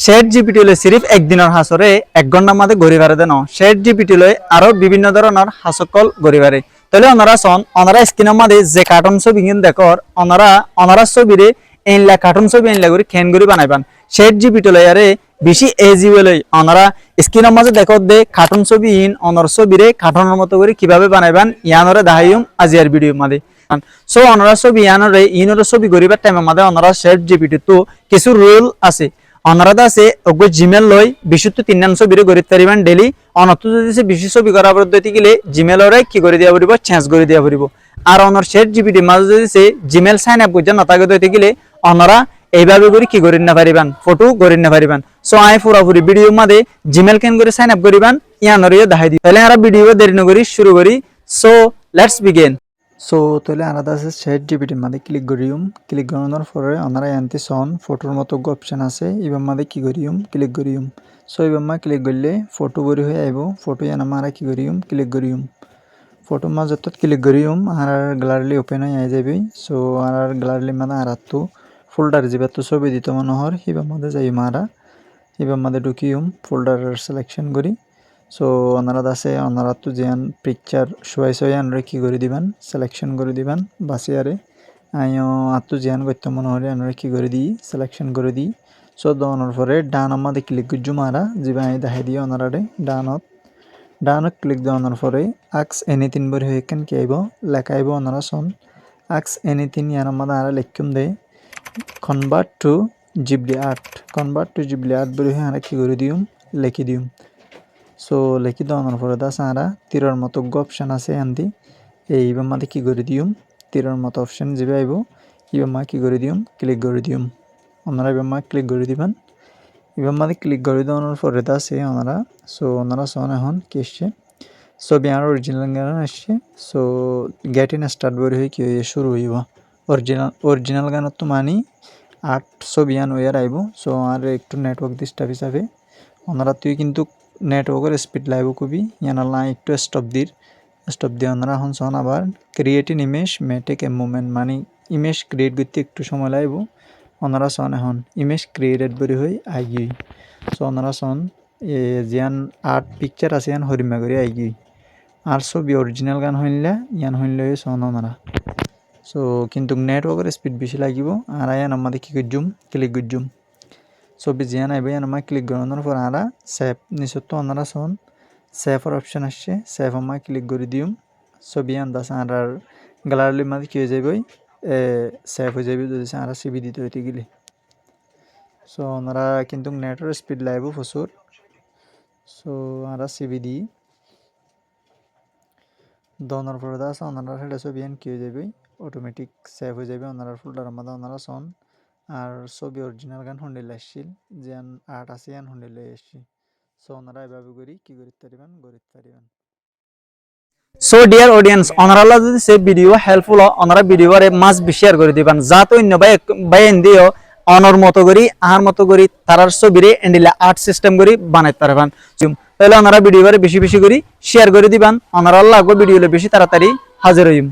Share GPT হলে সিরিফ একদিনের হাসরে 1 ঘন্টার মধ্যে গড়ি পারে দেন। শেয়ার জিপিটি হলে আরো বিভিন্ন ধরনের হাসকল গড়ি পারে। তাহলে ওনারা স্ক্রিনের মধ্যে যে কার্টুন ছবি কিন্তু দেখর ওনারা ছবিরে এনলা কার্টুন ছবি এনলা করে খেন করে বানাইবান। শেয়ার জিপিটি হলে আরে বেশি এজি হলে ওনারা স্ক্রিনের মাঝে দেখো দে কার্টুন ছবি অনার ছবিরে কার্টুনের মতো করে কিভাবে বানাইবান ইয়ানরে দেখাইম আজিয়ার ভিডিও মাঝে। সো ওনারা ছবি ইনরে ছবি গড়িবার টাইমের মধ্যে ওনারা শেয়ার জিপিটি তো কিছু রুল আছে। অনারাধ আছে ওগো জিমেল লই বিশুদ্ধ 3 ছবিরে গড়িত পারিবান ডেইলি অনত যদি বেশি ছবি করা পদ্ধতি গিলে জিমেলরে কি করে দিয়া পড়িব চেঞ্জ করে দিয়া পড়িব। আর অনর শেয়ার জিপিটি মাঝে যদি সে জিমেল সাইন আপ করতে না থাকে হইতে গিলে অনরা এইভাবে করে কি করিন না পারিবান ফটো করিন না পারিবান। সো আই পুরাপুরি ভিডিও মাঝে জিমেল কেন করে সাইন আপ করিবান ইয়ানরিও দেখাই দি। তাহলে আমরা ভিডিও দেরি না করি শুরু করি। So let's begin. সো তাহলে আলাদা আছে শেয়ার জিপিটির মধ্যে ক্লিক করিম। ক্লিক করানোর পরে আমরা এনতে সন ফটোর মতো অপশন আছে এবার মধ্যে কি করিম ক্লিক করিম। সো এবার মা ক্লিক করলে ফটো বড়ি হয়ে আইব। ফটো ইয়ান আমরা কি করিম ক্লিক করিম। ফটো মা যত ক্লিক করিম আর গ্যালারি ওপেন হয়ে যাবে। সো আর গ্যালারি মানে আর তো ফোল্ডার যেবার তো ছবি দিত মনোহর এবার মধ্যে যাই মারা এবার মধ্যে ঢুকিম ফোল্ডার সিলেকশন করি। সো ওনারা আছে ওনারা তো যেন পিকচার শোয়াই আনরে কি করে দিবেন সিলেকশন করে দিবেন বাসিয়ারে আইও আতো যেন করতে মনে হলে আনরে কি করে দিই সিলেকশন করে দিই। সো দনের পরে ডান আমাদের ক্লিক করছু মারা যেবা আই দেখাই দিই ওনারারে ডানত ক্লিক দেওয়ানোর পরে আক্স এনিথিং বলে হয়ে কেন কি আইব লেখা আইব ওনারা শোন আক্স এনিথিং ইয়ার আমাদের আর লেখুম দে কনভার্ট টু জিবলি আর্ট বলে হয়ে আর কি করে দিম লেখি দিম। সো লেখি দেওয়ানোর পরে সারা তীরের মতো অপশান আছে আনতি এইবার মাঝে কী করে দিম তীরের মতো অপশান যেবে আইব এবার মা কী করে দিম ক্লিক করে দিম। ওনারা এবার মা ক্লিক করে দিবেন। এবার মাঝে ক্লিক করে দেওয়ানোর পরে আছে ওনারা। সো ওনারা শোন এখন কি এসছে ছবি আর অরিজিনাল গান আসছে। সো গেট ইন স্টার্ট বলে হয়ে কী হয়ে শুরু হইব অরিজিনাল গানত তো মানি 8 ছবি আন ওয়ার আইব। সো আর একটু নেটওয়ার্ক ডিস্টার্ব হিসাবে ওনারা তুই কিন্তু নেটওয়ার্কের স্পিড লাইব কবি ইয়ানাল্লা একটু স্টপ দিয়ে ওনারা এখন শোন আবার ক্রিয়েট ইন ইমেজ মেটেক এ মুভমেন্ট মানে ইমেজ ক্রিয়েট করতে একটু সময় লাগব। ওনারা শোন এখন ইমেজ ক্রিয়েটেড বলে হয়ে আইগি। সো ওনারা শোন জিয়ান আর্ট পিকচার আছে ইয়ান হরিমা করে আইগি আর ছবি অরিজিনাল গান হইলে ইয়ান হইলে শোন ওনারা। সো কিন্তু নেটওয়ার্কের স্পিড বেশি লাগিব আর ইয়ান আমাদের কী করজুম ক্লিক করজুম ছবি জিয়ান আইব ইয়ান আমার ক্লিক করানোর পর আমরা সেভ নিশ্চয় তো ওনারা শোন সেভের অপশান আসছে সেভ আমার ক্লিক করে দিম ছবি আন্দাজ আর গ্যালারির মাঝে কী হয়ে যাবে সেভ হয়ে যাবে যদি আর সিবি দিতে হইতে গেলে। সো ওনারা কিন্তু নেটের স্পিড লাগবে প্রচুর। সো আমরা সিবি দিই দনের পরে আছে ওনারা সেটা ছবি কী হয়ে যাবে অটোমেটিক সেভ হয়ে যাবে ওনারা ফোল্ডারের মধ্যে ওনারা শোন আর ছবি অরিজিনাল গান হন্ডিলে আসছিল যেন আর্ট আছে ইয়ান হন্ডিলে এসছি। সো ওনারা এভাবে করি কি করতে পারিবেন। সো ডিয়ার অডিয়েন্স ওনারা যদি সে ভিডিও হেল্পফুল ওনারা ভিডিওরে মাস শেয়ার করে দিবেন যাতে অন্য ভাই দিও অনর মতো করি আহার মতো করি তারার ছবিরে এন্ডিলা আর্ট সিস্টেম করি বানাইতে পারবেন। তাহলে ওনারা ভিডিওরে বেশি বেশি করে শেয়ার করে দিবেন ওনারা লাগবে ভিডিওলে বেশি তাড়াতাড়ি হাজির হইম।